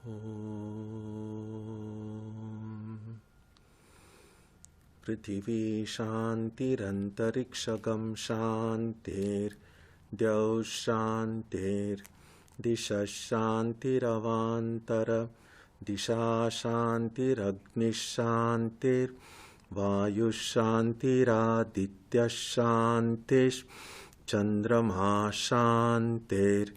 Om Prithvi Shantirantarikshagam Shantir Dyav Shantir Disha Shantiravantara Disha Shantiragnish Shantir Vayu Shantiraditya Shantish Chandrama Shantir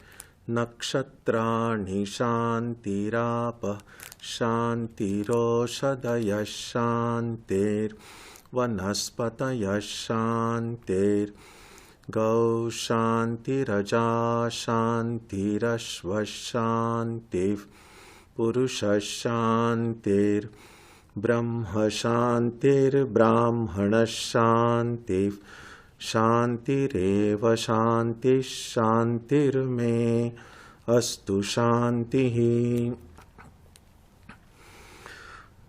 Nakshatrani Shantirapa Shantiroshadaya Shantir Vanaspataya Shantir Gau Shantiraja Shantirashva Shantir Purusha Shantir Brahma Shantir Brahmana Shantir Shantireva Shanti Shantir me Astu Shantihi.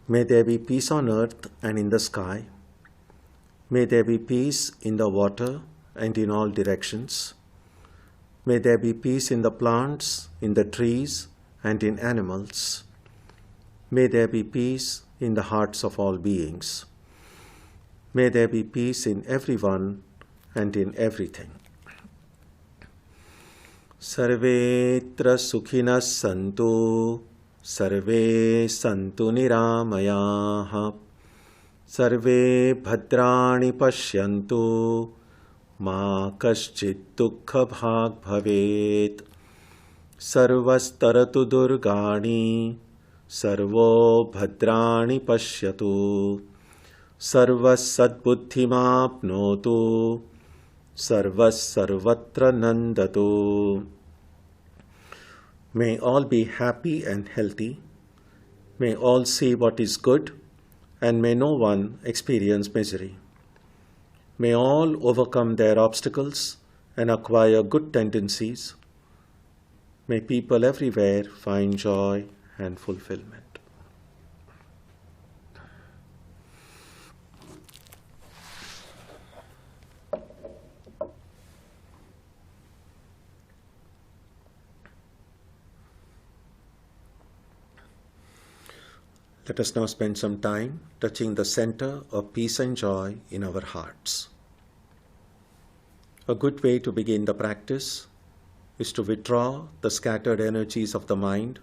May there be peace on earth and in the sky. May there be peace in the water and in all directions. May there be peace in the plants, in the trees, and in animals. May there be peace in the hearts of all beings. May there be peace in everyone and in everything. Sarvetra sukhinas santu, sarve santu niramayaha, sarve bhadrani pashyantu, ma kaschit dukkha bhag bhavet, sarvastaratu durgani, sarvo bhadrani pashyatu, sarvas sadbuddhimapnotu, sarvas sarvatra nandatu. May all be happy and healthy. May all see what is good, and may no one experience misery. May all overcome their obstacles and acquire good tendencies. May people everywhere find joy and fulfillment. Let us now spend some time touching the center of peace and joy in our hearts. A good way to begin the practice is to withdraw the scattered energies of the mind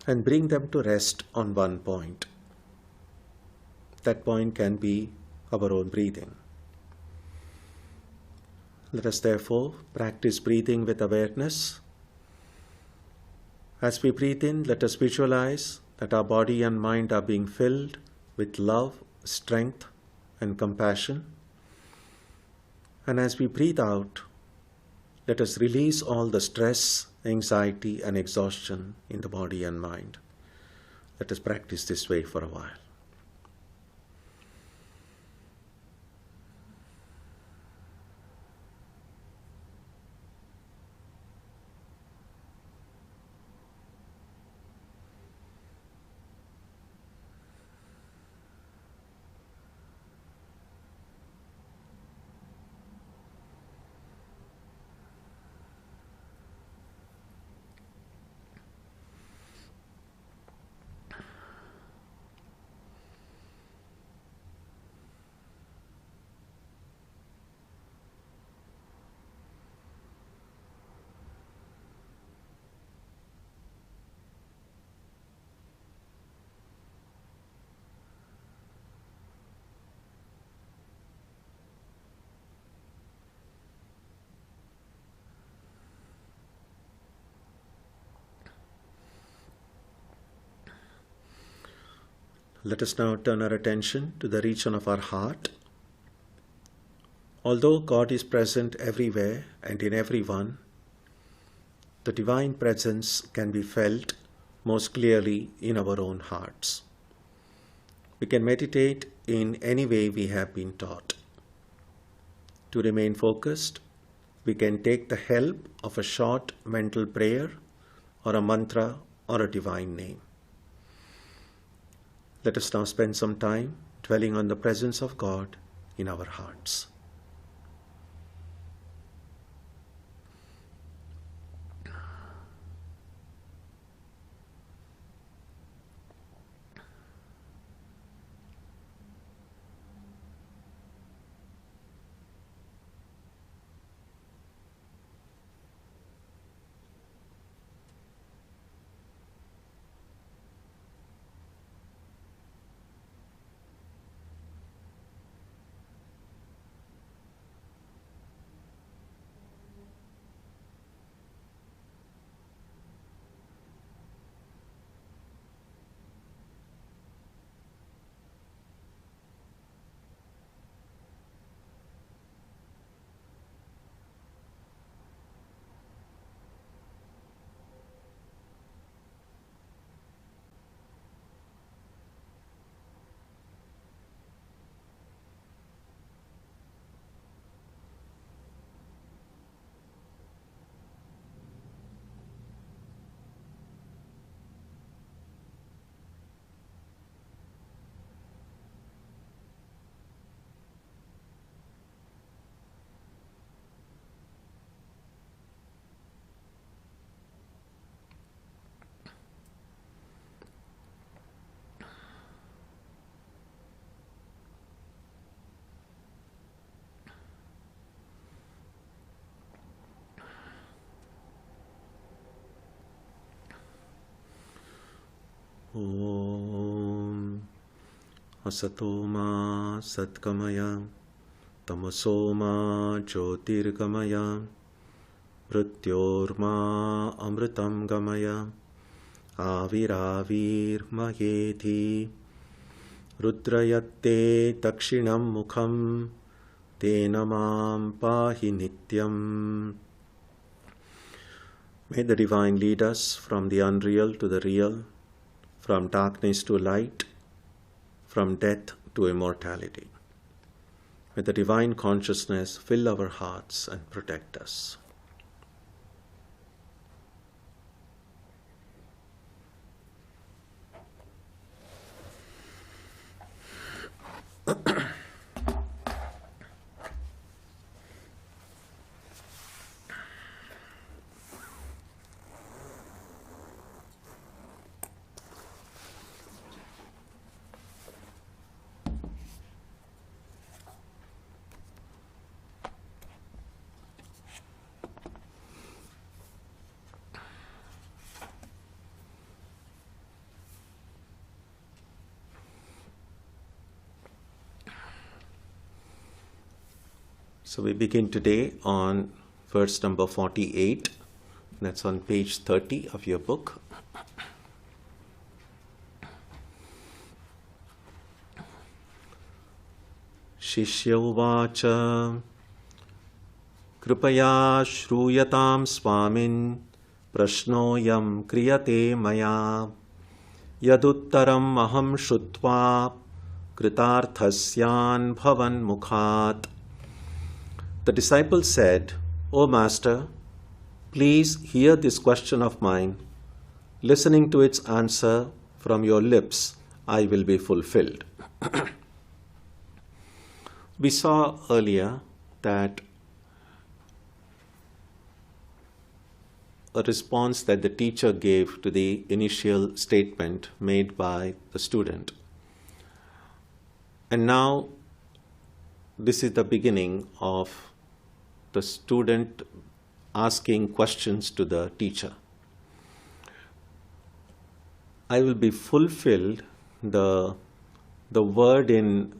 and bring them to rest on one point. That point can be our own breathing. Let us therefore practice breathing with awareness. As we breathe in, let us visualize that our body and mind are being filled with love, strength, and compassion. And as we breathe out, let us release all the stress, anxiety, and exhaustion in the body and mind. Let us practice this way for a while. Let us now turn our attention to the region of our heart. Although God is present everywhere and in everyone, the divine presence can be felt most clearly in our own hearts. We can meditate in any way we have been taught. To remain focused, we can take the help of a short mental prayer or a mantra or a divine name. Let us now spend some time dwelling on the presence of God in our hearts. Om Asatoma Satkamaya Tamasoma Jyotirgamaya Mrityorma Amritam Gamaya Aviravir Mayeti Rudrayatte Dakshinam Mukham Tenamam Pahi Nityam. May the Divine lead us from the unreal to the real, from darkness to light, from death to immortality. May the Divine Consciousness fill our hearts and protect us. So we begin today on verse number 48. That's on page 30 of your book. Shishya uvacha kripaya shruyatam swamin prashnoyam kriyate maya yaduttaram aham shrutva kritarthasyan bhavan mukhat. The disciple said, O Master, please hear this question of mine. Listening to its answer from your lips, I will be fulfilled. We saw earlier that a response that the teacher gave to the initial statement made by the student. And now this is the beginning of the student asking questions to the teacher. I will be fulfilled. The word in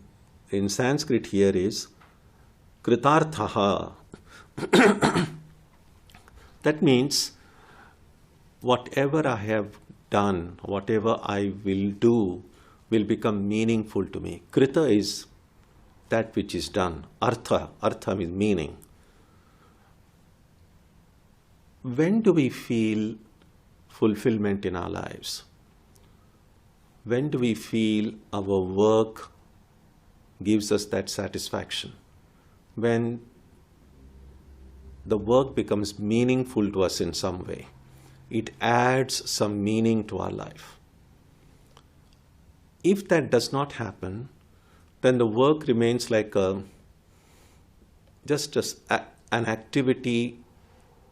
Sanskrit here is kritarthaha. That means whatever I have done, whatever I will do, will become meaningful to me. Krita is that which is done. Artha means meaning. When do we feel fulfillment in our lives? When do we feel our work gives us that satisfaction? When the work becomes meaningful to us in some way. It adds some meaning to our life. If that does not happen, then the work remains like just an activity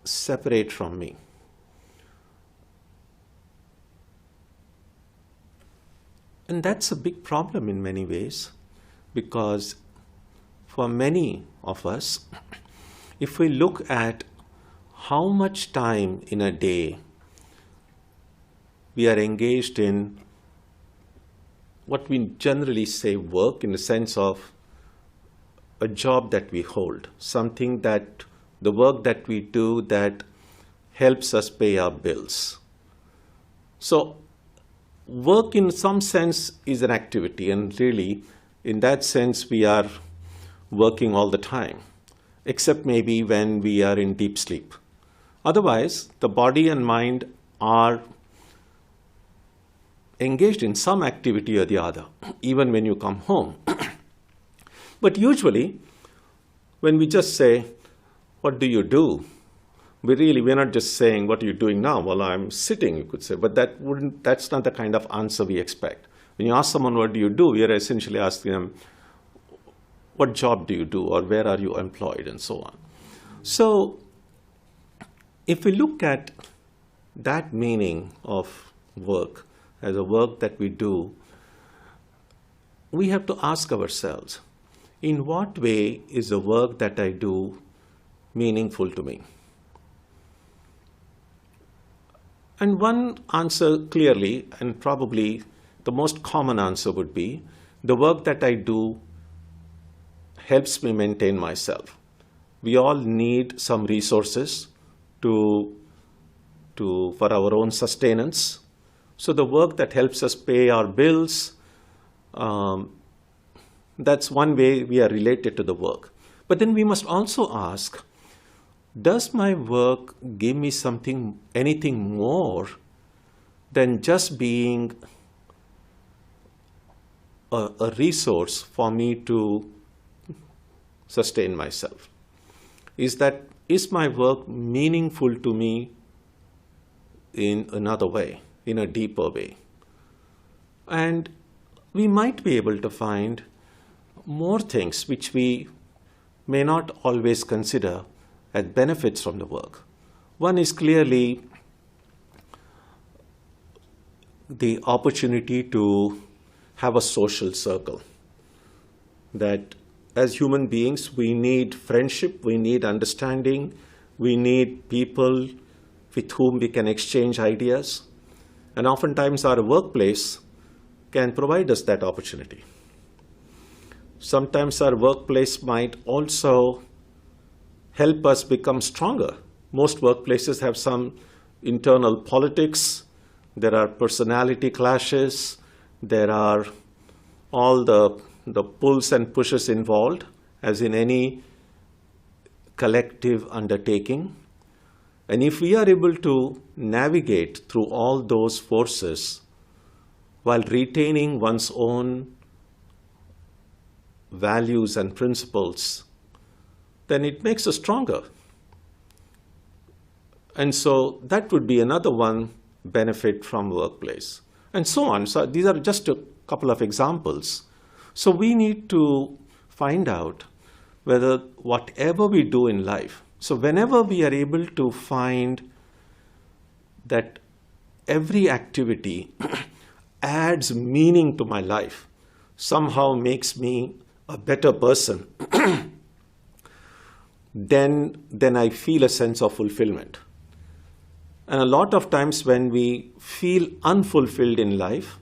separate from me. And that's a big problem in many ways, because for many of us, if we look at how much time in a day we are engaged in what we generally say work, in the sense of a job that we hold, something that the work that we do that helps us pay our bills. So work in some sense is an activity, and really in that sense we are working all the time, except maybe when we are in deep sleep. Otherwise, the body and mind are engaged in some activity or the other, even when you come home. But usually, when we just say, what do you do? We're not just saying, what are you doing now? Well, I'm sitting, you could say, but that's not the kind of answer we expect. When you ask someone, what do you do? We are essentially asking them, what job do you do? Or where are you employed? And so on. So, if we look at that meaning of work as a work that we do, we have to ask ourselves, in what way is the work that I do meaningful to me? And one answer clearly, and probably the most common answer would be, the work that I do helps me maintain myself. We all need some resources for our own sustenance. So the work that helps us pay our bills, that's one way we are related to the work. But then we must also ask, does my work give me anything more than just being a resource for me to sustain myself? Is my work meaningful to me in another way, in a deeper way? And we might be able to find more things which we may not always consider as benefits from the work. One is clearly the opportunity to have a social circle. That as human beings, we need friendship, we need understanding, we need people with whom we can exchange ideas. And oftentimes our workplace can provide us that opportunity. Sometimes our workplace might also help us become stronger. Most workplaces have some internal politics, there are personality clashes, there are all the pulls and pushes involved, as in any collective undertaking. And if we are able to navigate through all those forces while retaining one's own values and principles, then it makes us stronger. And so that would be another one benefit from workplace, and so on. So these are just a couple of examples. So we need to find out whether whatever we do in life, so whenever we are able to find that every activity adds meaning to my life, somehow makes me a better person, then I feel a sense of fulfillment. And a lot of times when we feel unfulfilled in life,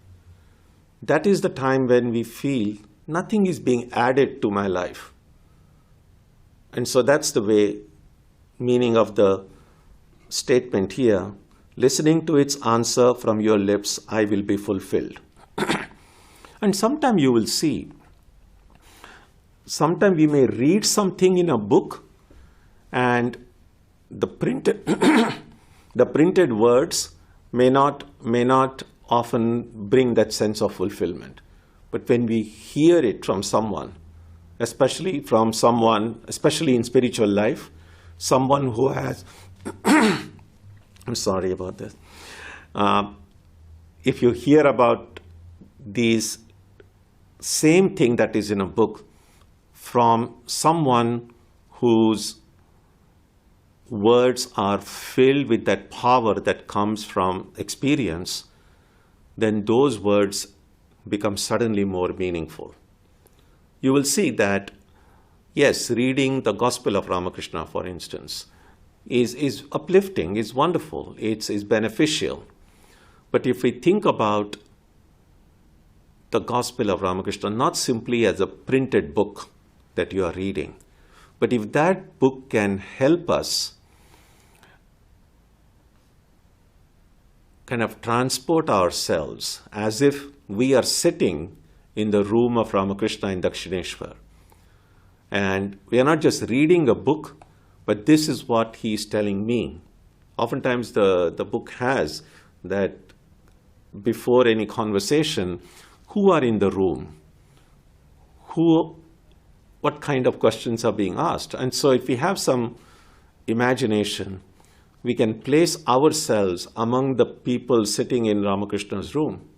that is the time when we feel nothing is being added to my life. And so that's the meaning of the statement here. Listening to its answer from your lips, I will be fulfilled. And sometime you will see, sometime we may read something in a book and the printed words may not often bring that sense of fulfillment. But when we hear it from someone, especially in spiritual life, someone who has, I'm sorry about this. If you hear about these same thing that is in a book from someone whose words are filled with that power that comes from experience, then those words become suddenly more meaningful. You will see that, yes, reading the Gospel of Ramakrishna, for instance, is uplifting, is wonderful, it's beneficial. But if we think about the Gospel of Ramakrishna not simply as a printed book that you are reading, but if that book can help us kind of transport ourselves as if we are sitting in the room of Ramakrishna in Dakshineshwar. And we are not just reading a book, but this is what he is telling me. Oftentimes the book has that before any conversation, who are in the room? What kind of questions are being asked? And so if we have some imagination, we can place ourselves among the people sitting in Ramakrishna's room.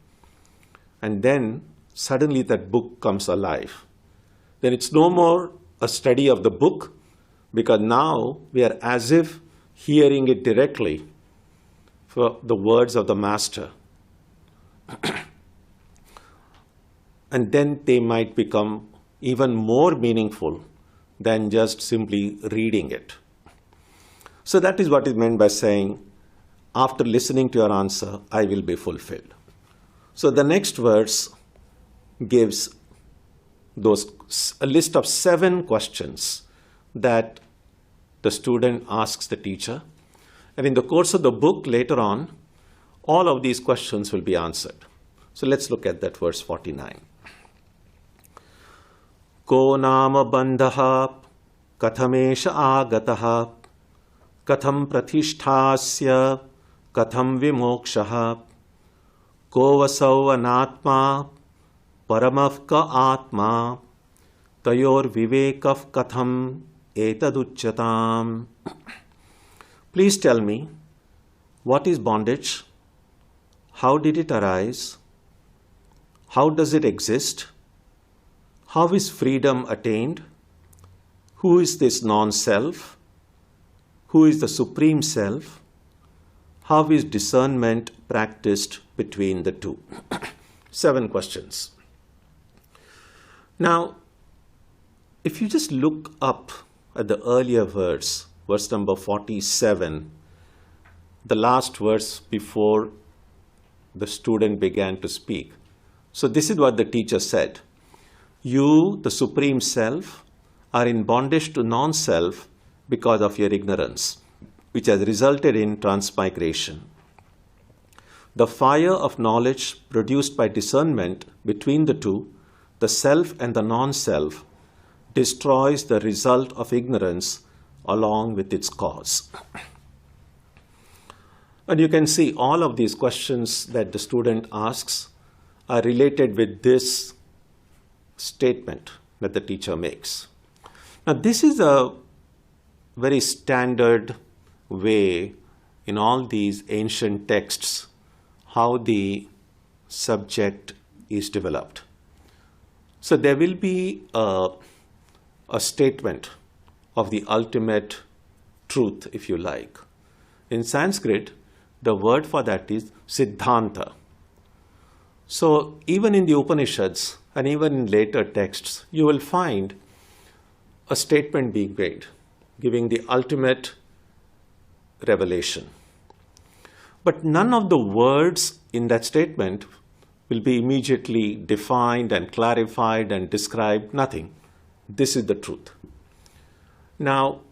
And then suddenly that book comes alive. Then it's no more a study of the book, because now we are as if hearing it directly for the words of the Master. And then they might become even more meaningful than just simply reading it. So that is what is meant by saying, after listening to your answer, I will be fulfilled. So the next verse gives a list of 7 questions that the student asks the teacher. And in the course of the book later on, all of these questions will be answered. So let's look at that verse 49. Ko nama bandhaha kathamesha agataha katham prathishthasya katham vimokshaha ko vasau anatma paramav ka atma tayor vivekav katham etaducchatam. Please tell me, what is bondage? How did it arise? How does it exist? How is freedom attained? Who is this non-self? Who is the Supreme Self? How is discernment practiced between the two? 7 questions. Now, if you just look up at the earlier verse number 47, the last verse before the student began to speak. So this is what the teacher said. You, the Supreme Self, are in bondage to non-self because of your ignorance, which has resulted in transmigration. The fire of knowledge produced by discernment between the two, the self and the non-self, destroys the result of ignorance along with its cause. And you can see all of these questions that the student asks are related with this statement that the teacher makes. Now, this is a very standard way in all these ancient texts how the subject is developed. So there will be a statement of the ultimate truth, if you like. In Sanskrit, the word for that is Siddhanta. So even in the Upanishads and even in later texts, you will find a statement being made, giving the ultimate revelation. But none of the words in that statement will be immediately defined and clarified and described, nothing. This is the truth. Now,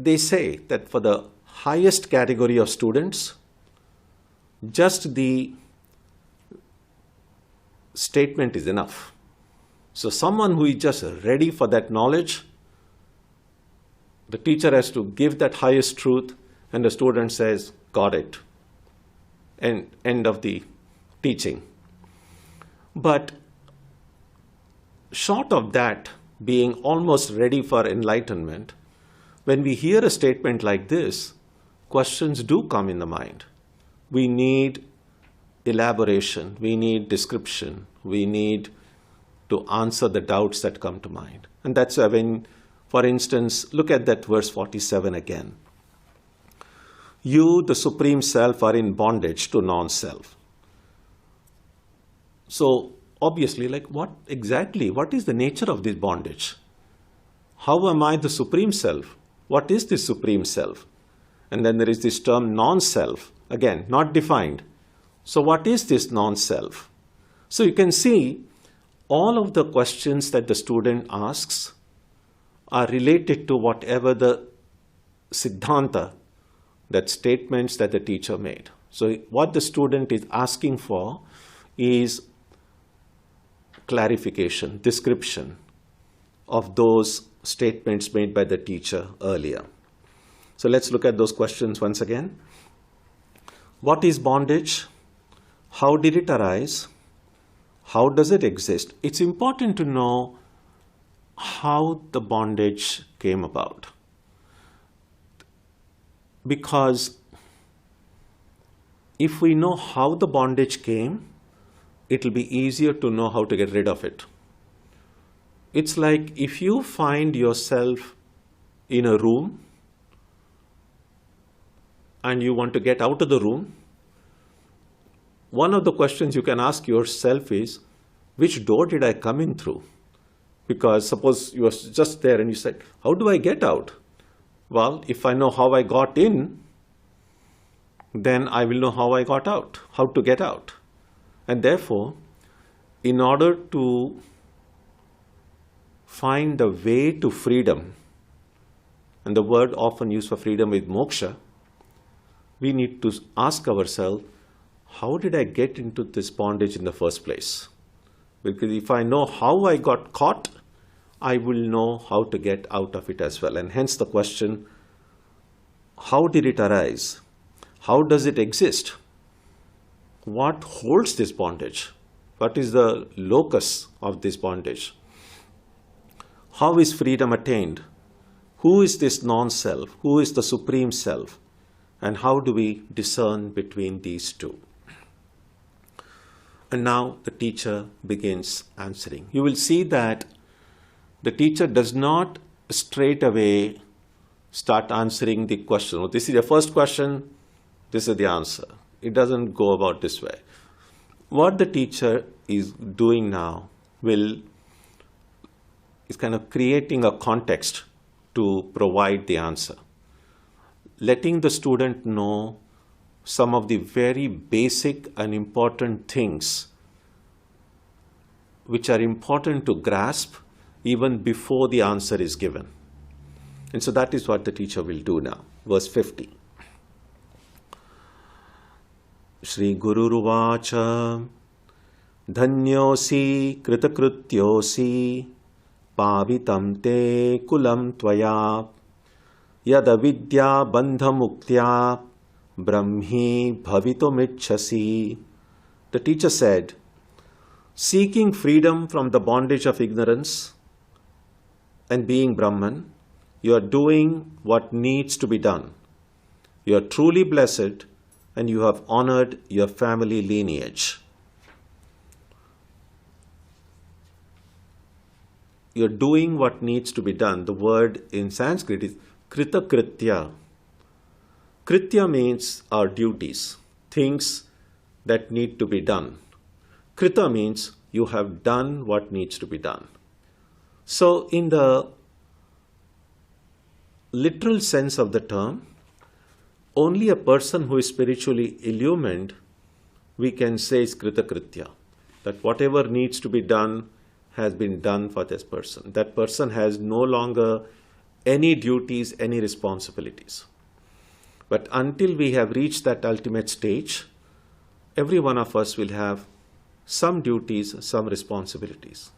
they say that for the highest category of students, just the statement is enough. So someone who is just ready for that knowledge, the teacher has to give that highest truth and the student says, got it. And end of the teaching. But short of that, being almost ready for enlightenment, when we hear a statement like this, questions do come in the mind. We need elaboration, we need description, we need to answer the doubts that come to mind. And that's why when, for instance, look at that verse 47 again. You, the Supreme Self, are in bondage to non-self. So obviously, like what is the nature of this bondage? How am I the Supreme Self? What is this Supreme Self? And then there is this term non-self, again, not defined. So what is this non-self? So you can see all of the questions that the student asks are related to whatever the Siddhanta, that statements that the teacher made. So what the student is asking for is clarification, description of those statements made by the teacher earlier. So let's look at those questions once again. What is bondage? How did it arise? How does it exist? It's important to know how the bondage came about. Because if we know how the bondage came, it will be easier to know how to get rid of it. It's like if you find yourself in a room and you want to get out of the room, one of the questions you can ask yourself is, which door did I come in through? Because suppose you were just there and you said, how do I get out? Well, if I know how I got in, then I will know how I got out, how to get out. And therefore, in order to find the way to freedom, and the word often used for freedom is moksha, we need to ask ourselves, how did I get into this bondage in the first place? Because if I know how I got caught, I will know how to get out of it as well. And hence the question, how did it arise? How does it exist? What holds this bondage? What is the locus of this bondage? How is freedom attained? Who is this non-self? Who is the supreme self? And how do we discern between these two? And now the teacher begins answering. You will see that the teacher does not straight away start answering the question. Oh, this is the first question, this is the answer. It doesn't go about this way. What the teacher is doing now is kind of creating a context to provide the answer. Letting the student know some of the very basic and important things which are important to grasp even before the answer is given. And so that is what the teacher will do now. Verse 50. Shri Guru Ruvacha Dhanyosi Kritakrityosi Pavitam te kulam tvaya Yada vidya bandha muktya Brahmi bhavitumicchasi. The teacher said, seeking freedom from the bondage of ignorance and being Brahman, you are doing what needs to be done. You are truly blessed and you have honored your family lineage. You are doing what needs to be done. The word in Sanskrit is krita kritya. Kritya means our duties, things that need to be done. Krita means you have done what needs to be done. So in the literal sense of the term, only a person who is spiritually illumined, we can say is krita kritya. That whatever needs to be done has been done for this person. That person has no longer any duties, any responsibilities. But until we have reached that ultimate stage, every one of us will have some duties, some responsibilities.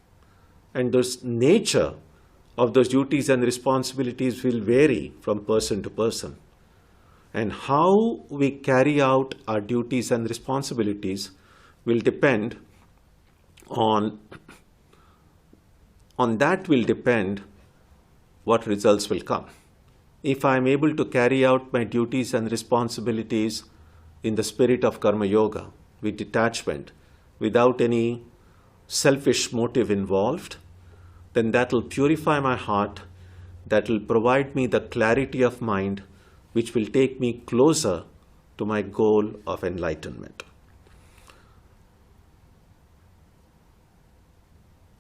And the nature of those duties and responsibilities will vary from person to person. And how we carry out our duties and responsibilities will depend on that will depend what results will come. If I am able to carry out my duties and responsibilities in the spirit of karma yoga, with detachment, without any selfish motive involved, then that will purify my heart, that will provide me the clarity of mind, which will take me closer to my goal of enlightenment.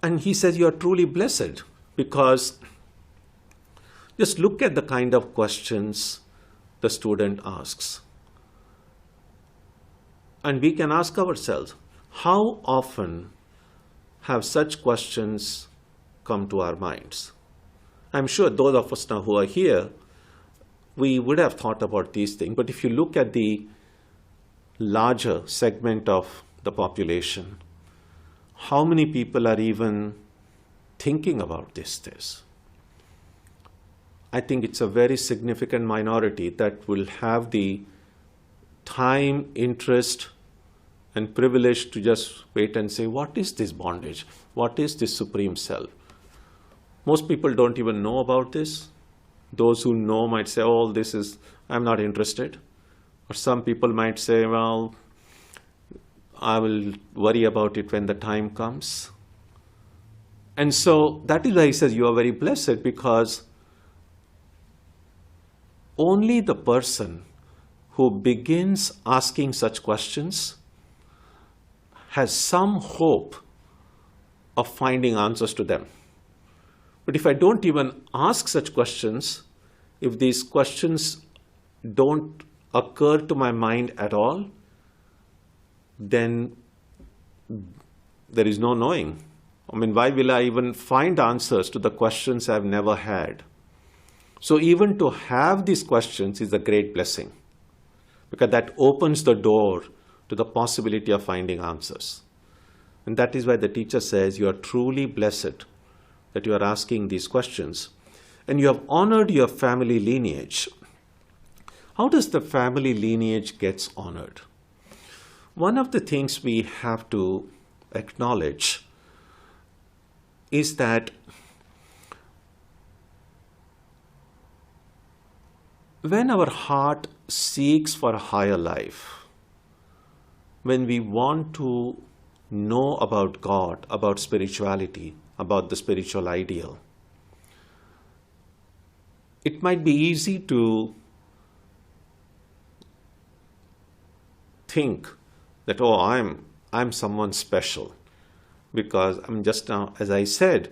And he says you are truly blessed because just look at the kind of questions the student asks. And we can ask ourselves, how often have such questions come to our minds? I'm sure those of us now who are here, we would have thought about these things. But if you look at the larger segment of the population, how many people are even thinking about this? I think it's a very significant minority that will have the time, interest, and privilege to just wait and say, what is this bondage? What is this Supreme Self? Most people don't even know about this. Those who know might say, oh, I'm not interested. Or some people might say, well, I will worry about it when the time comes. And so that is why he says you are very blessed, because only the person who begins asking such questions has some hope of finding answers to them. But if I don't even ask such questions, if these questions don't occur to my mind at all, then there is no knowing. I mean, why will I even find answers to the questions I've never had? So even to have these questions is a great blessing, because that opens the door to the possibility of finding answers. And that is why the teacher says you are truly blessed that you are asking these questions. And you have honored your family lineage. How does the family lineage gets honored? One of the things we have to acknowledge is that when our heart seeks for a higher life, when we want to know about God, about spirituality, about the spiritual ideal, it might be easy to think that, oh, I'm someone special, because I'm just now, as I said,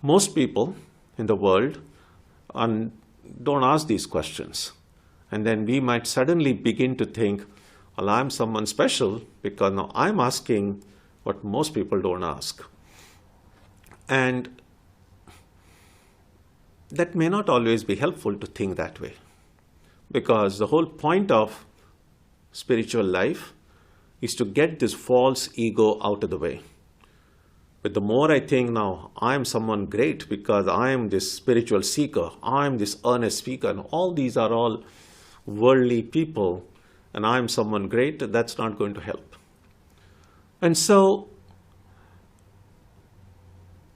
most people in the world don't ask these questions. And then we might suddenly begin to think, well, I'm someone special because now I'm asking what most people don't ask. And that may not always be helpful to think that way, because the whole point of spiritual life is to get this false ego out of the way. But the more I think now, I'm someone great because I am this spiritual seeker, I'm this earnest speaker, and all these are all worldly people, and I'm someone great, that's not going to help. And so,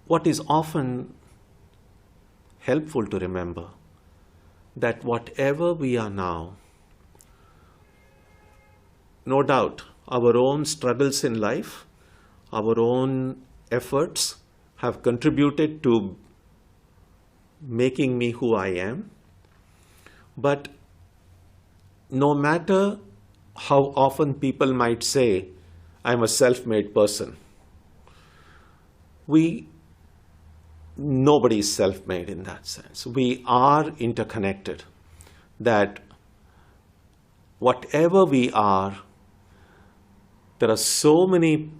what is often helpful to remember, that whatever we are now, no doubt, our own struggles in life, our own efforts have contributed to making me who I am. But no matter how often people might say, I'm a self-made person, nobody is self-made in that sense. We are interconnected, that whatever we are, there are so many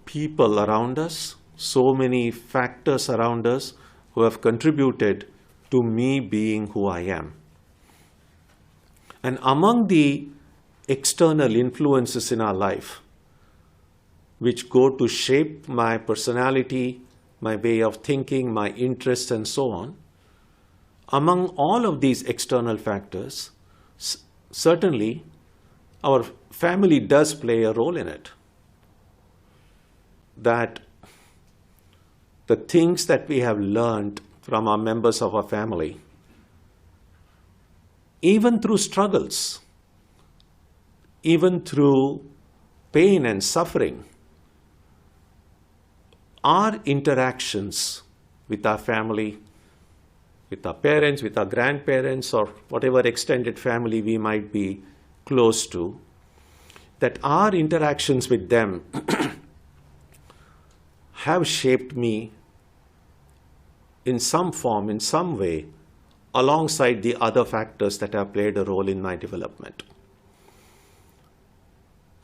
people around us, so many factors around us who have contributed to me being who I am. And among the external influences in our life, which go to shape my personality, my way of thinking, my interests, and so on, among all of these external factors, certainly our family does play a role in it. That the things that we have learned from our members of our family, even through struggles, even through pain and suffering, our interactions with our family, with our parents, with our grandparents, or whatever extended family we might be close to, that our interactions with them have shaped me in some form, in some way, alongside the other factors that have played a role in my development.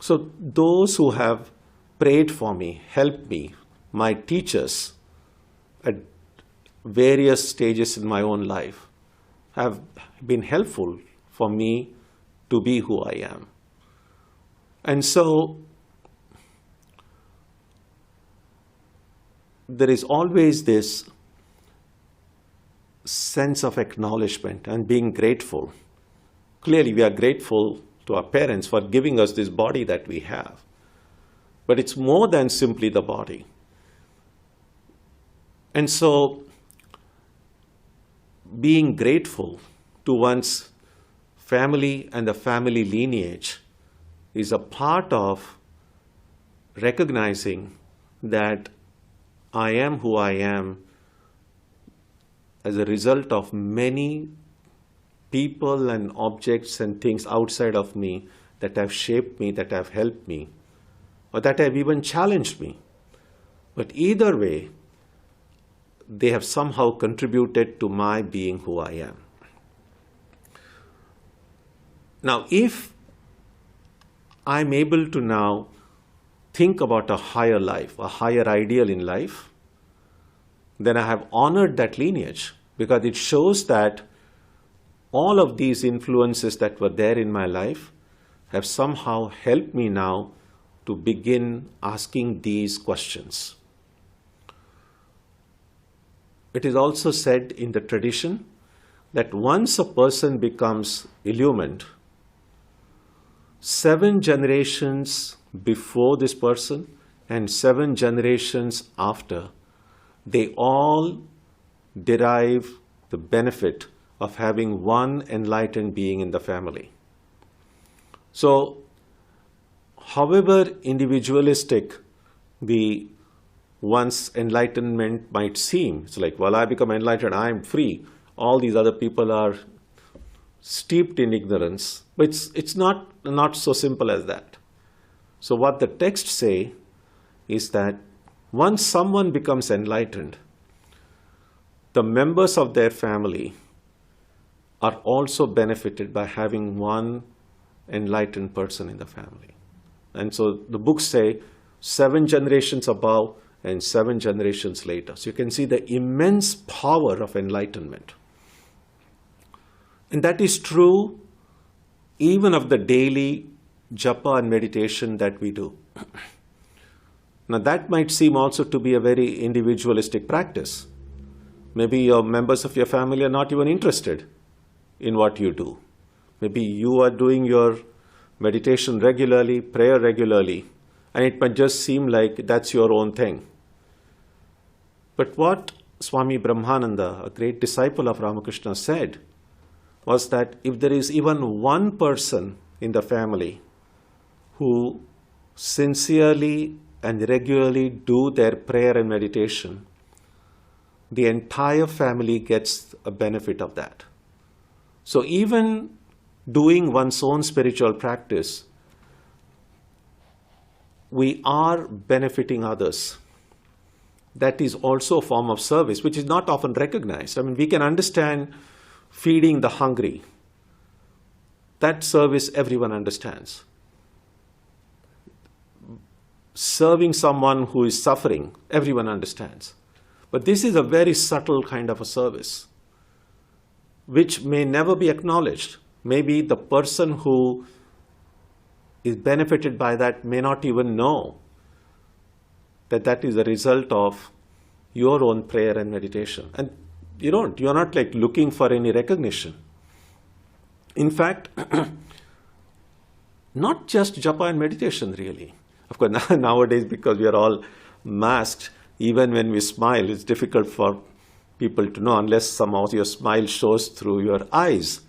So those who have prayed for me, helped me, my teachers at various stages in my own life, have been helpful for me to be who I am. And so there is always this sense of acknowledgement and being grateful. Clearly, we are grateful to our parents for giving us this body that we have. But it's more than simply the body. And so, being grateful to one's family and the family lineage is a part of recognizing that I am who I am as a result of many people and objects and things outside of me that have shaped me, that have helped me, or that have even challenged me. But either way, they have somehow contributed to my being who I am. Now, if I'm able to now think about a higher life, a higher ideal in life, then I have honored that lineage, because it shows that all of these influences that were there in my life have somehow helped me now to begin asking these questions. It is also said in the tradition that once a person becomes illumined, 7 generations before this person and 7 generations after, they all derive the benefit of having one enlightened being in the family. So, however individualistic the one's enlightenment might seem, it's like, well, I become enlightened, I am free. All these other people are steeped in ignorance. But it's not so simple as that. So what the texts say is that once someone becomes enlightened, the members of their family are also benefited by having one enlightened person in the family. And so the books say 7 generations above and 7 generations later. So you can see the immense power of enlightenment. And that is true even of the daily japa and meditation that we do. Now that might seem also to be a very individualistic practice. Maybe your members of your family are not even interested in what you do. Maybe you are doing your meditation regularly, prayer regularly, and it might just seem like that's your own thing. But what Swami Brahmananda, a great disciple of Ramakrishna, said was that if there is even one person in the family who sincerely and regularly do their prayer and meditation, the entire family gets a benefit of that. So even doing one's own spiritual practice, we are benefiting others. That is also a form of service, which is not often recognized. I mean, we can understand feeding the hungry. That service everyone understands. Serving someone who is suffering, everyone understands. But this is a very subtle kind of a service, which may never be acknowledged. Maybe the person who is benefited by that may not even know that that is a result of your own prayer and meditation. And you're not like looking for any recognition. In fact, not just japa and meditation really. Of course, nowadays because we are all masked, even when we smile, it's difficult for people to know unless somehow your smile shows through your eyes.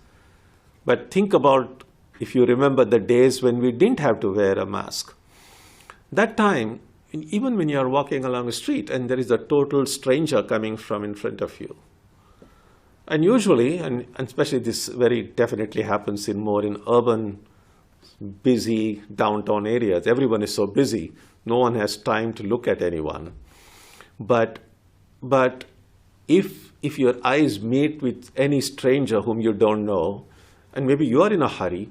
But think about if you remember the days when we didn't have to wear a mask. That time, even when you are walking along the street and there is a total stranger coming from in front of you. And usually, and especially this very definitely happens in more in urban, busy downtown areas. Everyone is so busy. No one has time to look at anyone. But if your eyes meet with any stranger whom you don't know, and maybe you are in a hurry,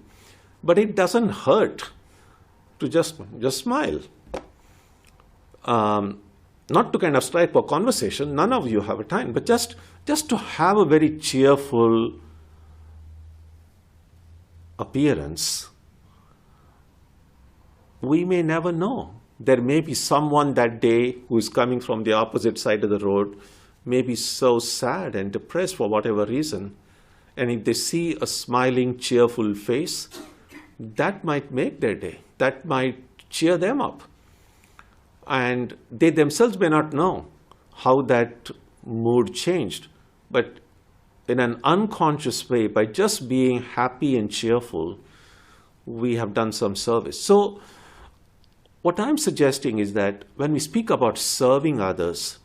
but it doesn't hurt to just smile. Not to kind of strike for conversation, none of you have a time, but just to have a very cheerful appearance. We may never know. There may be someone that day who is coming from the opposite side of the road, may be so sad and depressed for whatever reason. And if they see a smiling, cheerful face, that might make their day. That might cheer them up. And they themselves may not know how that mood changed. But in an unconscious way, by just being happy and cheerful, we have done some service. So what I'm suggesting is that when we speak about serving others,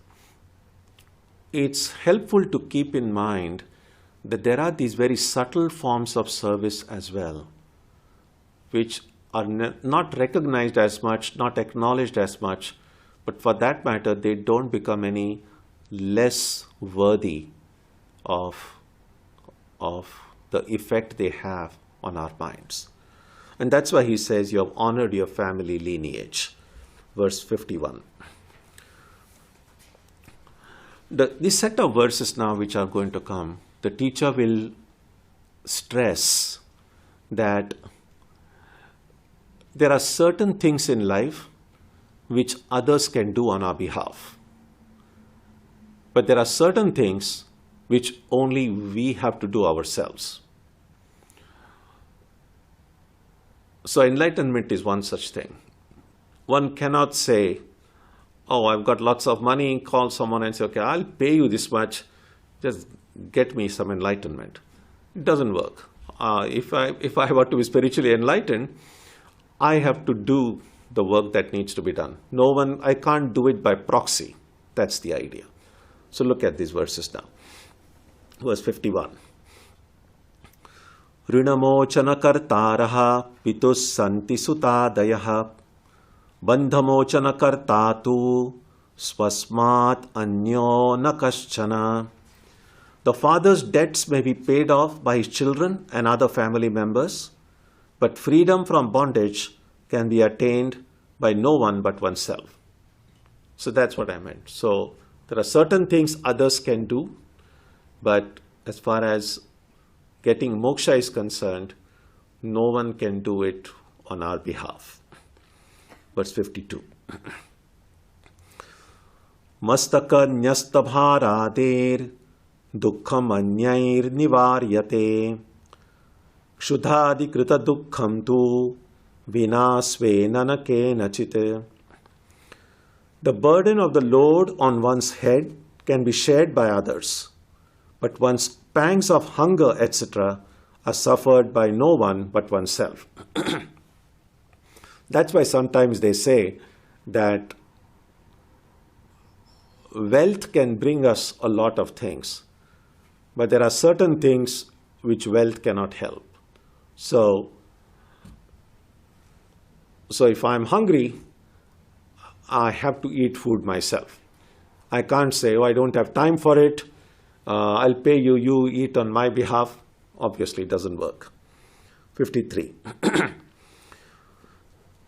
it's helpful to keep in mind that there are these very subtle forms of service as well, which are not recognized as much, not acknowledged as much, but for that matter, they don't become any less worthy of the effect they have on our minds. And that's why he says, you have honored your family lineage. Verse 51. This set of verses now which are going to come, the teacher will stress that there are certain things in life which others can do on our behalf. But there are certain things which only we have to do ourselves. So enlightenment is one such thing. One cannot say, oh, I've got lots of money, call someone and say, okay, I'll pay you this much, just get me some enlightenment. It doesn't work. If I were to be spiritually enlightened, I have to do the work that needs to be done. I can't do it by proxy. That's the idea. So look at these verses now. Verse 51. Rinamochana kartaraha pitus santi sutadayaha bandhamochana kartatu swasmat anyo nakaschana. The father's debts may be paid off by his children and other family members, but freedom from bondage can be attained by no one but oneself. So that's what I meant. So there are certain things others can do, but as far as getting moksha is concerned, no one can do it on our behalf. Verse 52. Mastaka nyastabharader dukkham anyair nivaryate kshudhadi krita dukkham tu vinasvena na kenachite. The burden of the load on one's head can be shared by others, but one's pangs of hunger, etc., are suffered by no one but oneself. That's why sometimes they say that wealth can bring us a lot of things, but there are certain things which wealth cannot help. So if I'm hungry, I have to eat food myself. I can't say, oh, I don't have time for it, I'll pay you, you eat on my behalf. Obviously, it doesn't work. 53.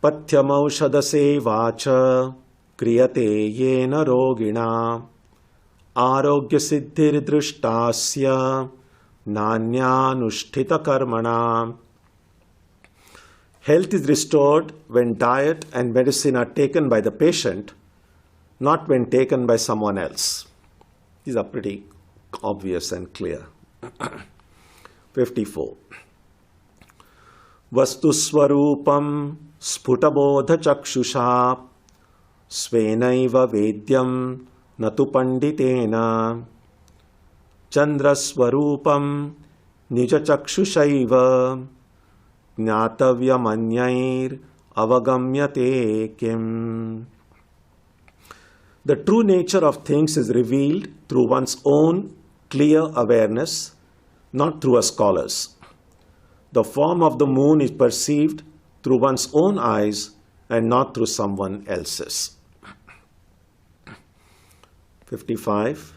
Patyamaushadasevacha kriyate yena rogina arogya siddhir drishtasya nanyanushtita karmana. Health is restored when diet and medicine are taken by the patient, not when taken by someone else. These are pretty obvious and clear. 54. Vastuswarupam sputabodha chakshusha svenaiva vedyam natu panditena chandraswarupam nija chakshushaiva jnatavyam avagamyate kim. The true nature of things is revealed through one's own clear awareness, not through a scholar's. The form of the moon is perceived through one's own eyes and not through someone else's. 55.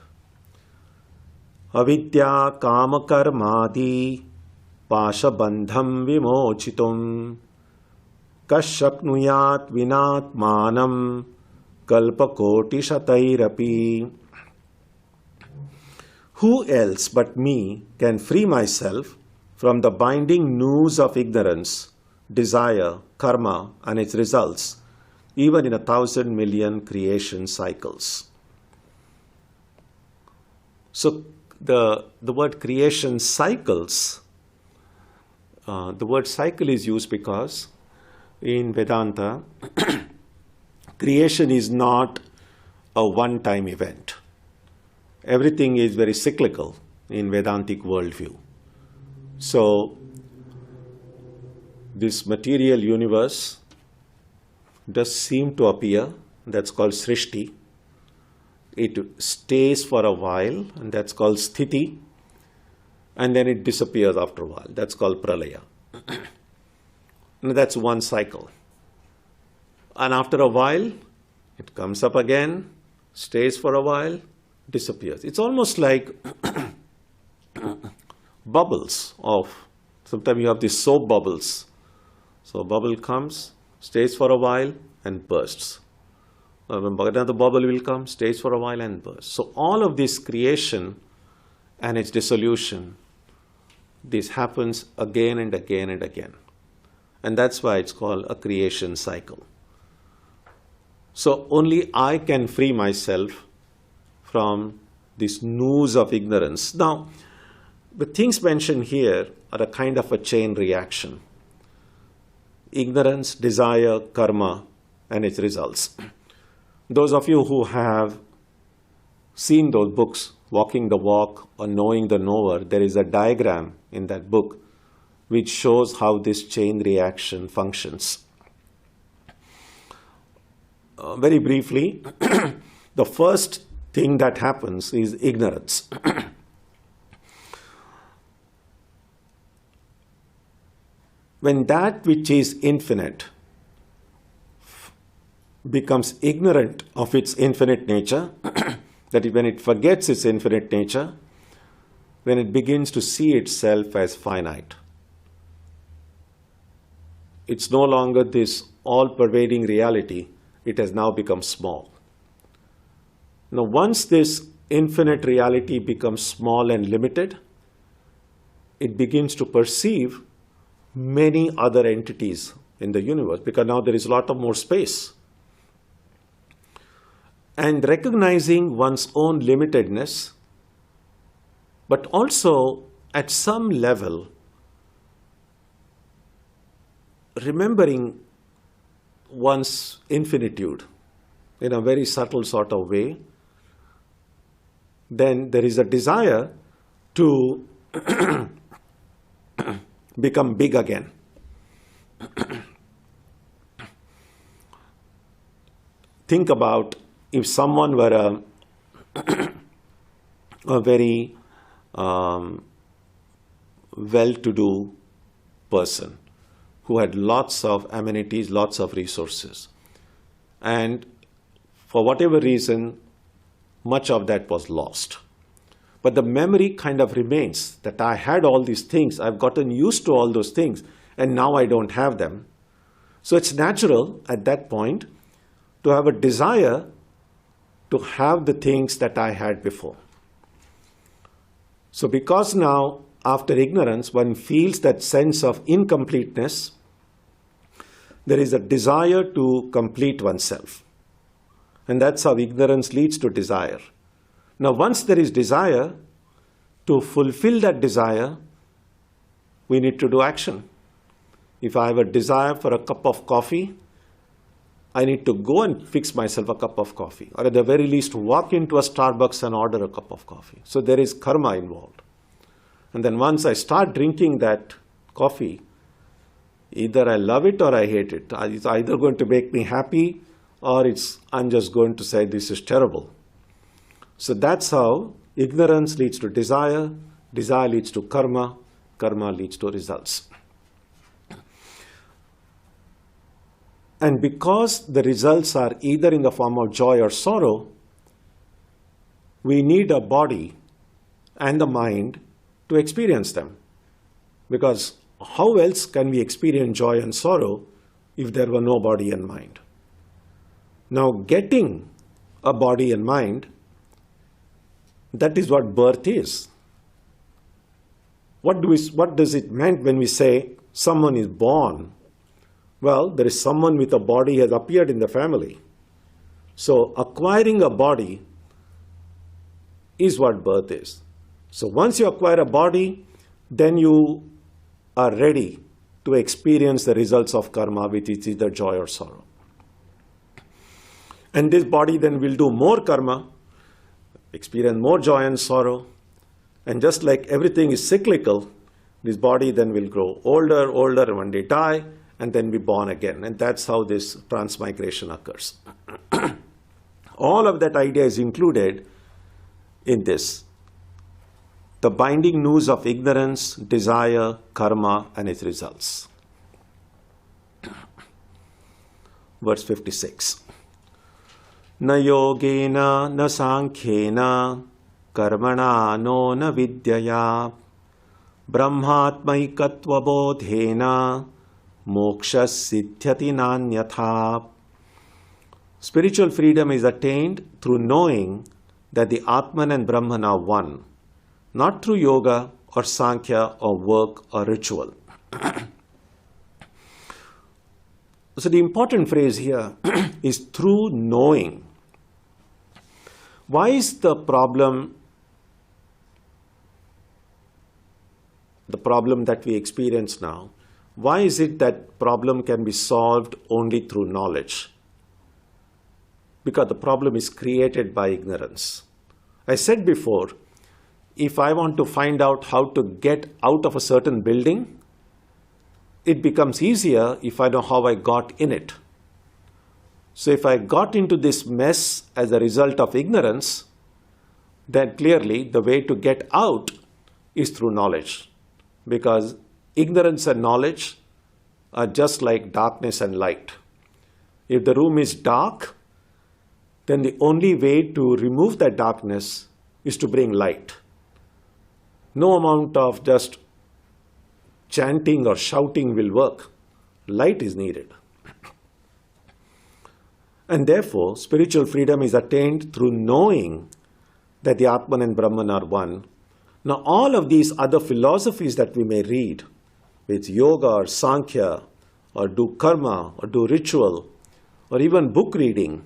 Avidya kama karmadi pashabandham vimochitum kashaknuyat vinatmanam kalpakoti shatairapi. Who else but me can free myself from the binding noose of ignorance, desire, karma, and its results, even in 1,000 million creation cycles? So the word creation cycles, the word cycle is used because in Vedanta, creation is not a one-time event. Everything is very cyclical in Vedantic worldview. So this material universe does seem to appear, that's called Srishti. It stays for a while, and that's called Sthiti. And then it disappears after a while. That's called Pralaya. And that's one cycle. And after a while, it comes up again, stays for a while, disappears. It's almost like bubbles of, sometimes you have these soap bubbles. So bubble comes, stays for a while and bursts. Another bubble will come, stays for a while and bursts. So all of this creation and its dissolution, this happens again and again and again. And that's why it's called a creation cycle. So only I can free myself from this noose of ignorance. Now, the things mentioned here are a kind of a chain reaction. Ignorance, desire, karma, and its results. Those of you who have seen those books, Walking the Walk or Knowing the Knower, there is a diagram in that book which shows how this chain reaction functions. Very briefly, the first thing that happens is ignorance. When that which is infinite becomes ignorant of its infinite nature, that is, when it forgets its infinite nature, when it begins to see itself as finite. It's no longer this all-pervading reality, it has now become small. Now, once this infinite reality becomes small and limited, it begins to perceive many other entities in the universe, because now there is a lot of more space. And recognizing one's own limitedness, but also at some level remembering one's infinitude in a very subtle sort of way, then there is a desire to become big again. Think about if someone were a very well-to-do person who had lots of amenities, lots of resources. And for whatever reason, much of that was lost. But the memory kind of remains that I had all these things, I've gotten used to all those things, and now I don't have them. So it's natural at that point to have a desire to have the things that I had before. So because now, after ignorance, one feels that sense of incompleteness, there is a desire to complete oneself. And that's how ignorance leads to desire. Now, once there is desire, to fulfill that desire, we need to do action. If I have a desire for a cup of coffee, I need to go and fix myself a cup of coffee, or at the very least walk into a Starbucks and order a cup of coffee. So there is karma involved. And then once I start drinking that coffee, either I love it or I hate it. It's either going to make me happy or I'm just going to say this is terrible. So that's how ignorance leads to desire, desire leads to karma, karma leads to results. And because the results are either in the form of joy or sorrow, we need a body and the mind to experience them. Because how else can we experience joy and sorrow if there were no body and mind? Now, getting a body and mind, that is what birth is. What does it mean when we say someone is born? Well, there is someone with a body has appeared in the family. So acquiring a body is what birth is. So once you acquire a body, then you are ready to experience the results of karma, which is either joy or sorrow. And this body then will do more karma, experience more joy and sorrow. And just like everything is cyclical, this body then will grow older, and one day die, and then be born again. And that's how this transmigration occurs. All of that idea is included in this. The binding noose of ignorance, desire, karma, and its results. Verse 56. Na yogena na sankhena karmana no na vidyaya brahmatmaikatva bodhena moksha siddhyati nanyatha. Spiritual freedom is attained through knowing that the Atman and Brahman are one, not through yoga or Sankhya or work or ritual. So the important phrase here is through knowing. Why is the problem that we experience now? Why is it that problem can be solved only through knowledge? Because the problem is created by ignorance. I said before, if I want to find out how to get out of a certain building, it becomes easier if I know how I got in it. So if I got into this mess as a result of ignorance, then clearly the way to get out is through knowledge. Because ignorance and knowledge are just like darkness and light. If the room is dark, then the only way to remove that darkness is to bring light. No amount of just chanting or shouting will work. Light is needed. And therefore, spiritual freedom is attained through knowing that the Atman and Brahman are one. Now, all of these other philosophies that we may read, with yoga or Sankhya, or do karma, or do ritual, or even book reading,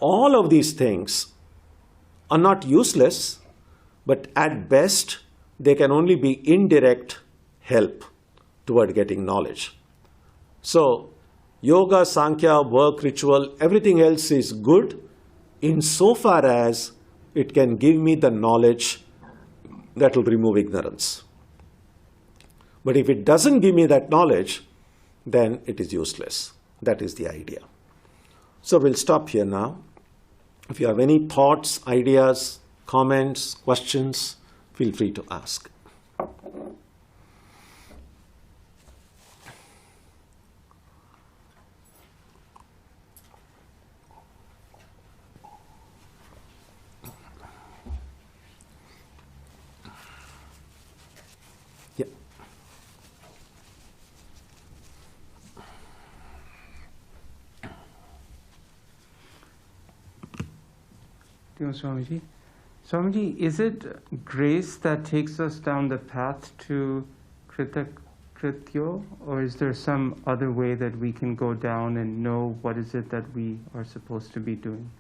all of these things are not useless, but at best, they can only be indirect help toward getting knowledge. So, yoga, Sankhya, work, ritual, everything else is good insofar as it can give me the knowledge that will remove ignorance. But if it doesn't give me that knowledge, then it is useless. That is the idea. So we'll stop here now. If you have any thoughts, ideas, comments, questions, feel free to ask. Swamiji. Swamiji, is it grace that takes us down the path to krityo, or is there some other way that we can go down and know what is it that we are supposed to be doing?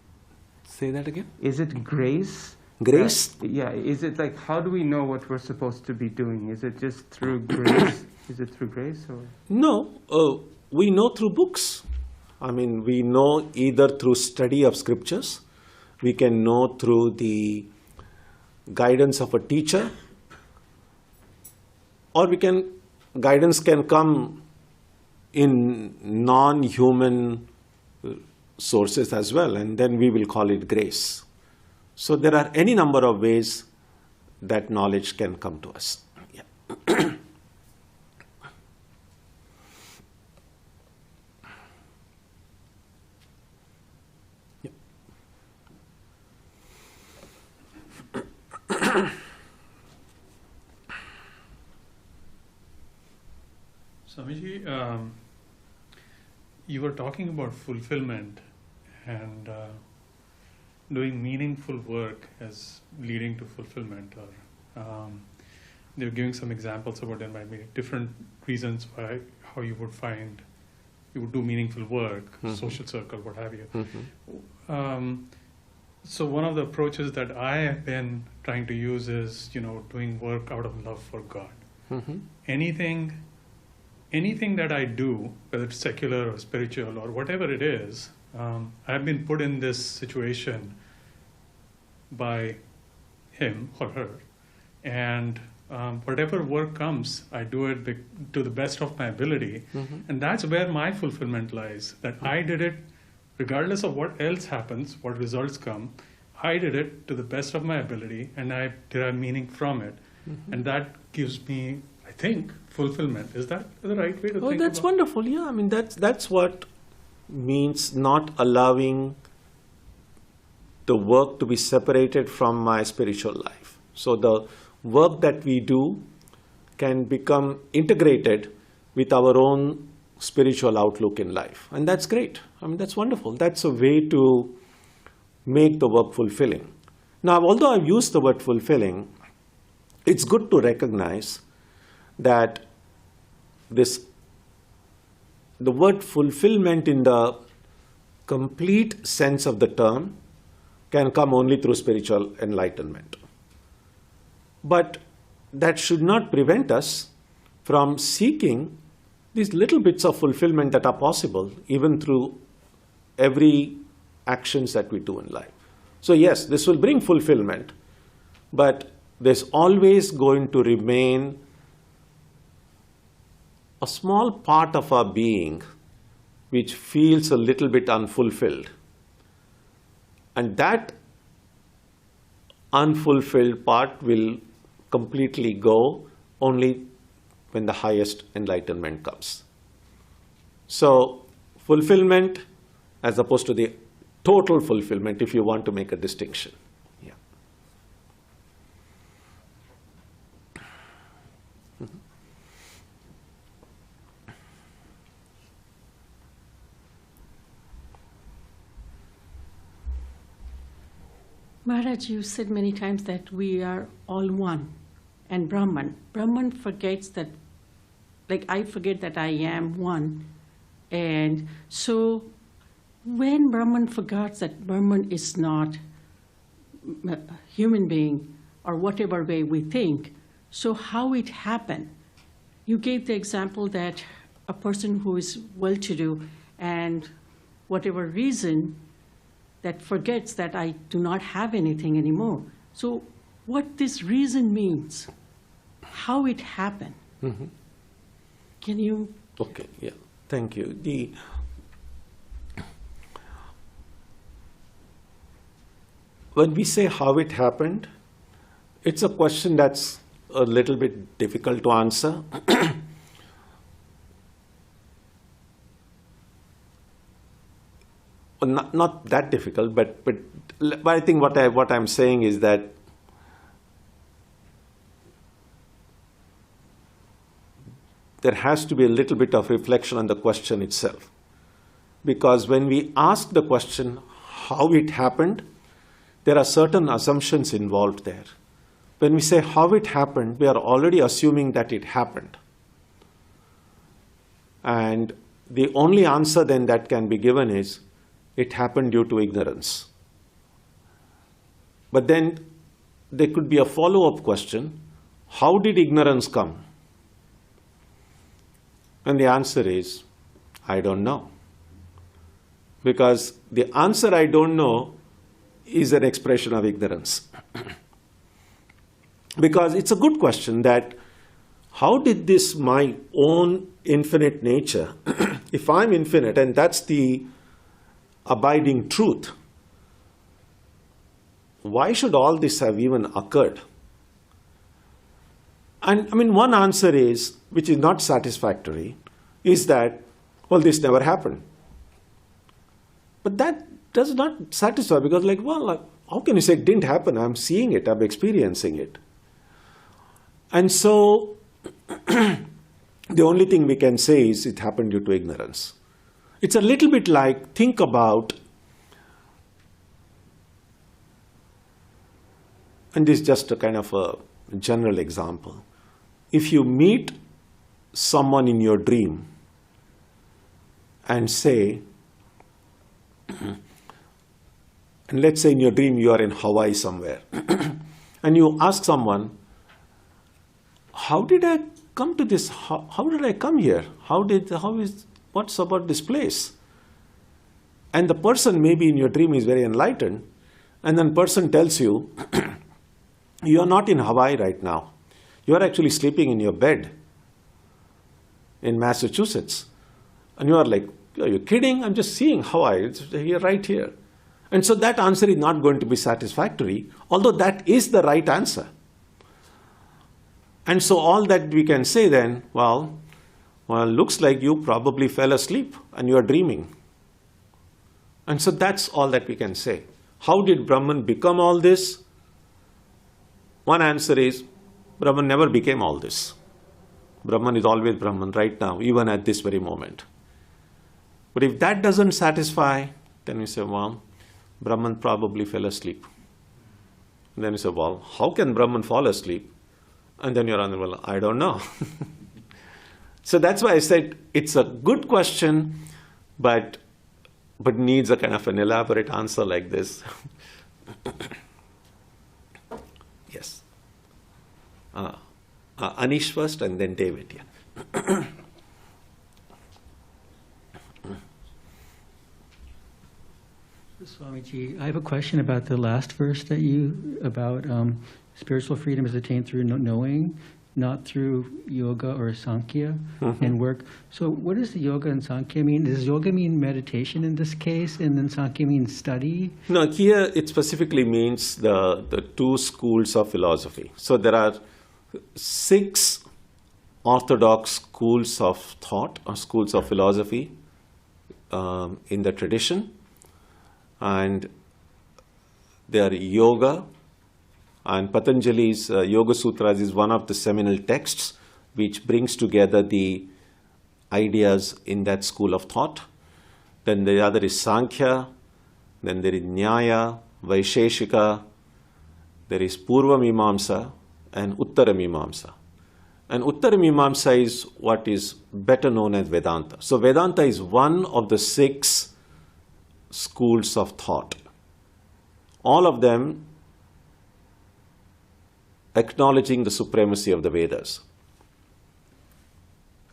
Say that again? Is it grace? Grace? Is it like, how do we know what we're supposed to be doing? Is it just through grace? Is it through grace? Or? No, we know through books. I mean, we know either through study of scriptures, we can know through the guidance of a teacher, or guidance can come in non-human sources as well, and then we will call it grace. So there are any number of ways that knowledge can come to us. Yeah. Swamiji, you were talking about fulfillment and doing meaningful work as leading to fulfillment. Or they were giving some examples about there might be different reasons why how you would do meaningful work, social circle, what have you. So one of the approaches that I have been trying to use is, doing work out of love for God. Anything that I do, whether it's secular or spiritual or whatever it is, I've been put in this situation by him or her. And whatever work comes, I do it to the best of my ability. And that's where my fulfillment lies, that I did it regardless of what else happens, what results come. I did it to the best of my ability, and I derive meaning from it. And that gives me, I think, fulfillment. Is that the right way to think about it? Oh, that's wonderful. Yeah, I mean, that's what means not allowing the work to be separated from my spiritual life. So the work that we do can become integrated with our own spiritual outlook in life. And that's great. I mean, that's wonderful. That's a way to make the work fulfilling. Now, although I've used the word fulfilling, it's good to recognize that the word fulfillment in the complete sense of the term can come only through spiritual enlightenment. But that should not prevent us from seeking these little bits of fulfillment that are possible even through every actions that we do in life. So yes, this will bring fulfillment, but there's always going to remain a small part of our being which feels a little bit unfulfilled. And that unfulfilled part will completely go only when the highest enlightenment comes. So fulfillment as opposed to the total fulfillment, if you want to make a distinction. Yeah. Maharaj, you said many times that we are all one. And Brahman. Brahman forgets that, like I forget that I am one. And so when Brahman forgets that Brahman is not a human being or whatever way we think, so how it happened? You gave the example that a person who is well-to-do and whatever reason that forgets that I do not have anything anymore. So what this reason means, how it happened. Mm-hmm. Can you? Okay, yeah, thank you. When we say how it happened, it's a question that's a little bit difficult to answer. Well, not that difficult, but I think what I'm saying is that there has to be a little bit of reflection on the question itself. Because when we ask the question, how it happened, there are certain assumptions involved there. When we say how it happened, we are already assuming that it happened. And the only answer then that can be given is, it happened due to ignorance. But then there could be a follow-up question, how did ignorance come? And the answer is, I don't know. Because the answer I don't know is an expression of ignorance. Because it's a good question that, how did this my own infinite nature, if I'm infinite and that's the abiding truth, why should all this have even occurred? And I mean, one answer is, which is not satisfactory, is that, well, this never happened. But that does not satisfy, because like, well, how can you say it didn't happen? I'm seeing it, I'm experiencing it. And so the only thing we can say is it happened due to ignorance. It's a little bit like, think about, and this is just a kind of a general example. If you meet someone in your dream and say, and let's say in your dream you are in Hawaii somewhere, and you ask someone, how did I come to this? How did I come here? What's about this place? And the person maybe in your dream is very enlightened, and then person tells you, you are not in Hawaii right now. You are actually sleeping in your bed in Massachusetts. And you are like, are you kidding? I'm just seeing Hawaii. It's here, right here. And so that answer is not going to be satisfactory, although that is the right answer. And so all that we can say then, well, looks like you probably fell asleep and you are dreaming. And so that's all that we can say. How did Brahman become all this? One answer is, Brahman never became all this. Brahman is always Brahman right now, even at this very moment. But if that doesn't satisfy, then we say, well, Brahman probably fell asleep. And then you say, well, how can Brahman fall asleep? And then you're on, well, I don't know. So that's why I said it's a good question, but needs a kind of an elaborate answer like this. Yes. Anish first and then David. Yeah. Swamiji, I have a question about the last verse that about spiritual freedom is attained through knowing, not through yoga or Sankhya and work. So what does the yoga and Sankhya mean? Does yoga mean meditation in this case, and then Sankhya means study? No, here it specifically means the two schools of philosophy. So there are 6 orthodox schools of thought or schools of philosophy in the tradition. And they are yoga, and Patanjali's Yoga Sutras is one of the seminal texts which brings together the ideas in that school of thought. Then the other is Sankhya, then there is Nyaya, Vaisheshika, there is Purva Mimamsa and Uttara Mimamsa. And Uttara Mimamsa is what is better known as Vedanta. So Vedanta is one of the 6 schools of thought. All of them acknowledging the supremacy of the Vedas.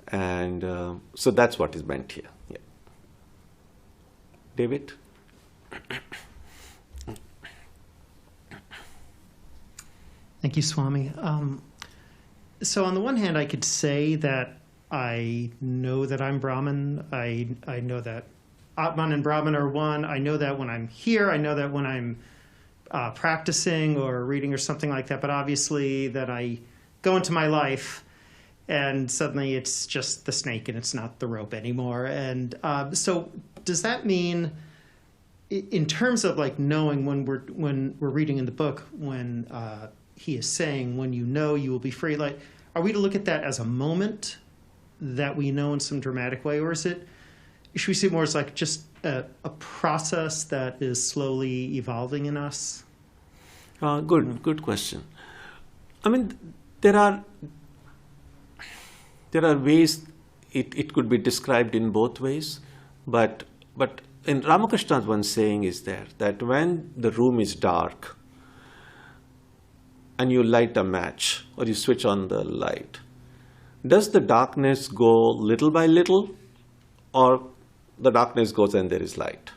And so that's what is meant here. Yeah. David? Thank you, Swami. So on the one hand, I could say that I know that I'm Brahman. I know that Atman and Brahman are one. I know that when I'm here. I know that when I'm practicing or reading or something like that. But obviously that I go into my life and suddenly it's just the snake and it's not the rope anymore. And so does that mean, in terms of like knowing when we're reading in the book, when he is saying, when you know you will be free, like, are we to look at that as a moment that we know in some dramatic way, or should we see it more as like just a process that is slowly evolving in us? Good question. I mean, there are ways it could be described in both ways, but in Ramakrishna's one saying is there that when the room is dark and you light a match or you switch on the light, does the darkness go little by little, or the darkness goes and there is light?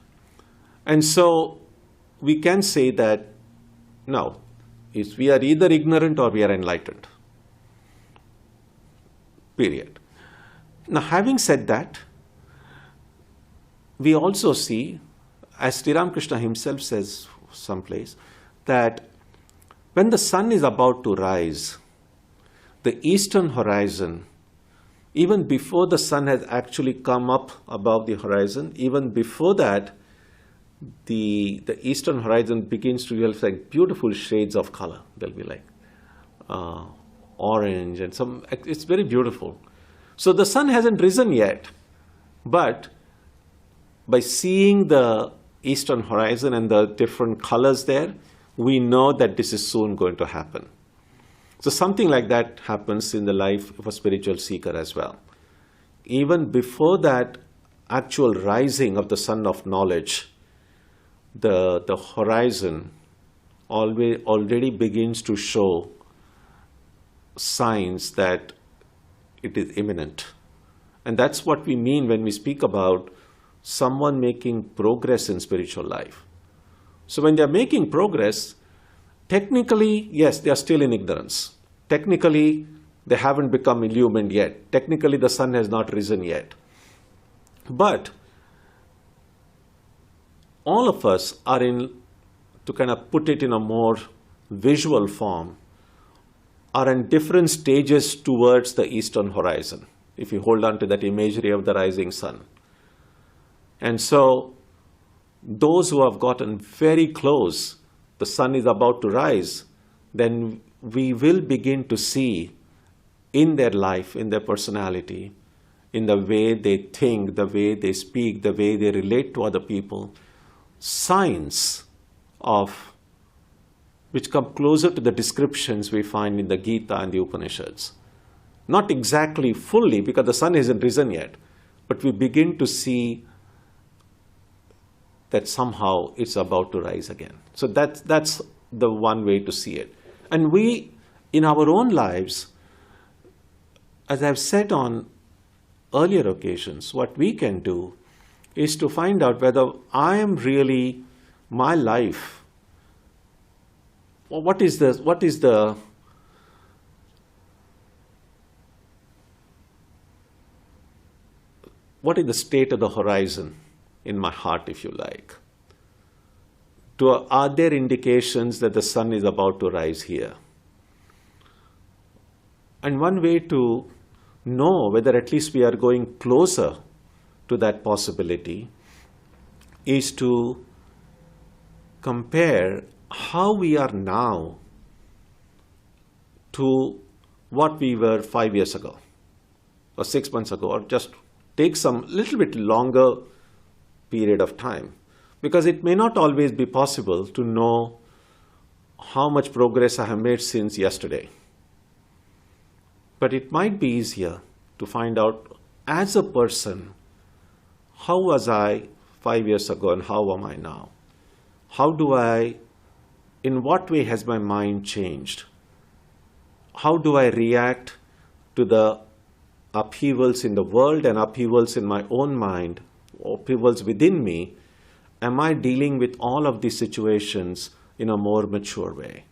And so we can say that no, we are either ignorant or we are enlightened. Period. Now, having said that, we also see, as Sri Ramakrishna himself says someplace, that when the sun is about to rise, the eastern horizon, even before the sun has actually come up above the horizon, even before that, the eastern horizon begins to develop like beautiful shades of color. They'll be like orange and some, it's very beautiful. So the sun hasn't risen yet, but by seeing the eastern horizon and the different colors there, we know that this is soon going to happen. So something like that happens in the life of a spiritual seeker as well. Even before that actual rising of the sun of knowledge, the horizon already begins to show signs that it is imminent. And that's what we mean when we speak about someone making progress in spiritual life. So when they are making progress, technically, yes, they are still in ignorance. Technically, they haven't become illumined yet. Technically, the sun has not risen yet. But all of us are to kind of put it in a more visual form, are in different stages towards the eastern horizon, if you hold on to that imagery of the rising sun. And so those who have gotten very close, the sun is about to rise, then we will begin to see in their life, in their personality, in the way they think, the way they speak, the way they relate to other people, signs of which come closer to the descriptions we find in the Gita and the Upanishads. Not exactly fully, because the sun isn't risen yet, but we begin to see that somehow it's about to rise again. So that's the one way to see it. And we, in our own lives, as I've said on earlier occasions, what we can do is to find out whether I am really, my life, what is the state of the horizon in my heart, if you like? Are there indications that the sun is about to rise here? And one way to know whether at least we are going closer to that possibility is to compare how we are now to what we were 5 years ago or 6 months ago, or just take some little bit longer period of time, because it may not always be possible to know how much progress I have made since yesterday. But it might be easier to find out, as a person, how was I 5 years ago and how am I now? In what way has my mind changed? How do I react to the upheavals in the world and upheavals in my own mind, upheavals within me? Am I dealing with all of these situations in a more mature way?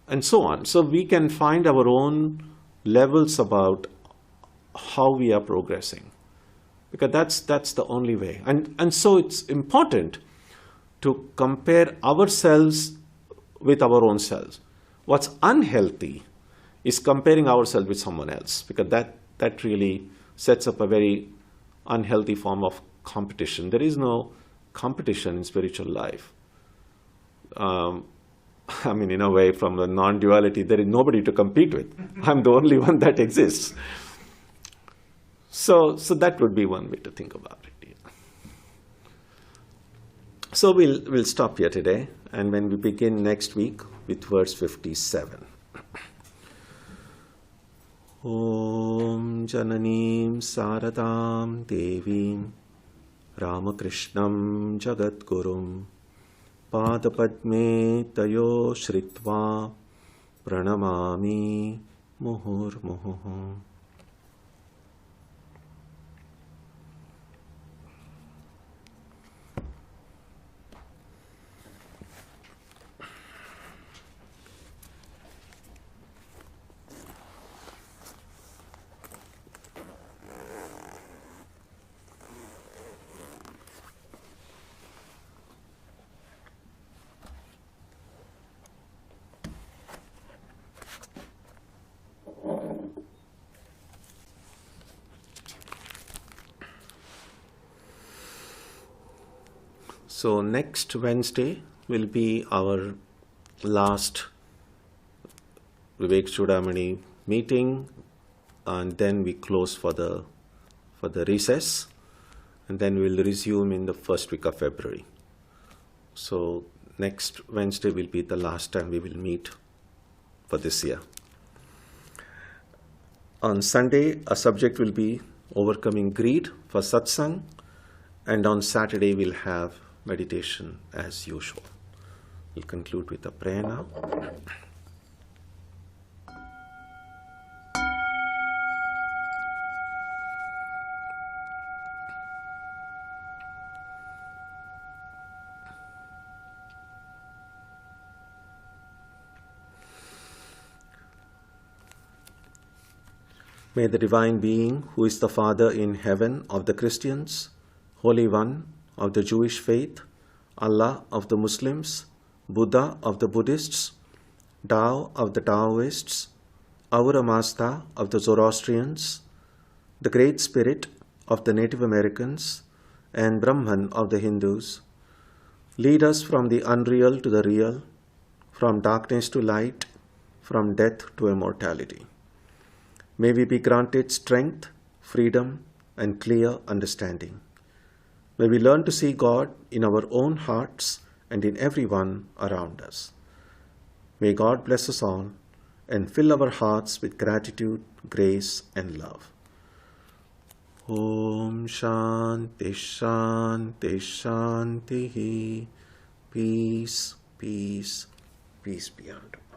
And so on. So we can find our own levels about how we are progressing, because that's the only way. And so it's important to compare ourselves with our own selves. What's unhealthy is comparing ourselves with someone else, because that really sets up a very unhealthy form of competition. There is no competition in spiritual life. In a way, from the non-duality, there is nobody to compete with. I'm the only one that exists. So that would be one way to think about it. Yeah. So we'll stop here today, and when we begin next week with verse 57. Om Jananim Saradam Devim Ramakrishnam Jagadgurum Padapadme Tayo Shritva Pranamami Muhurmuhu. So next Wednesday will be our last Vivekachudamani meeting, and then we close for the recess, and then we'll resume in the first week of February. So next Wednesday will be the last time we will meet for this year. On Sunday, our subject will be overcoming greed for satsang, and on Saturday we'll have meditation as usual. We'll conclude with a prayer now. May the Divine Being, who is the Father in heaven of the Christians, Holy One of the Jewish faith, Allah of the Muslims, Buddha of the Buddhists, Tao of the Taoists, Ahura Mazda of the Zoroastrians, the Great Spirit of the Native Americans, and Brahman of the Hindus, lead us from the unreal to the real, from darkness to light, from death to immortality. May we be granted strength, freedom, and clear understanding. May we learn to see God in our own hearts and in everyone around us. May God bless us all and fill our hearts with gratitude, grace, and love. Om Shanti Shanti Shanti. Peace, peace, peace be unto us.